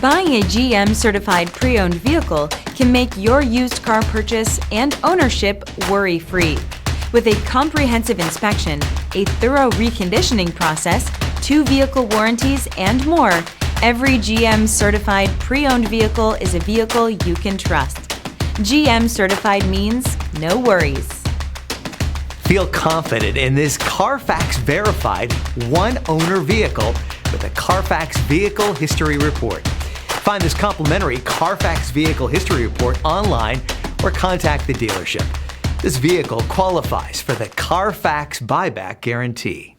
Buying a GM certified pre-owned vehicle can make your used car purchase and ownership worry-free. With a comprehensive inspection, a thorough reconditioning process, 2 vehicle warranties, and more, every GM certified pre-owned vehicle is a vehicle you can trust. GM certified means no worries. Feel confident in this CarFax verified one-owner vehicle with a CarFax Vehicle History Report. Find this complimentary CarFax Vehicle History Report online or contact the dealership. This vehicle qualifies for the CarFax Buyback Guarantee.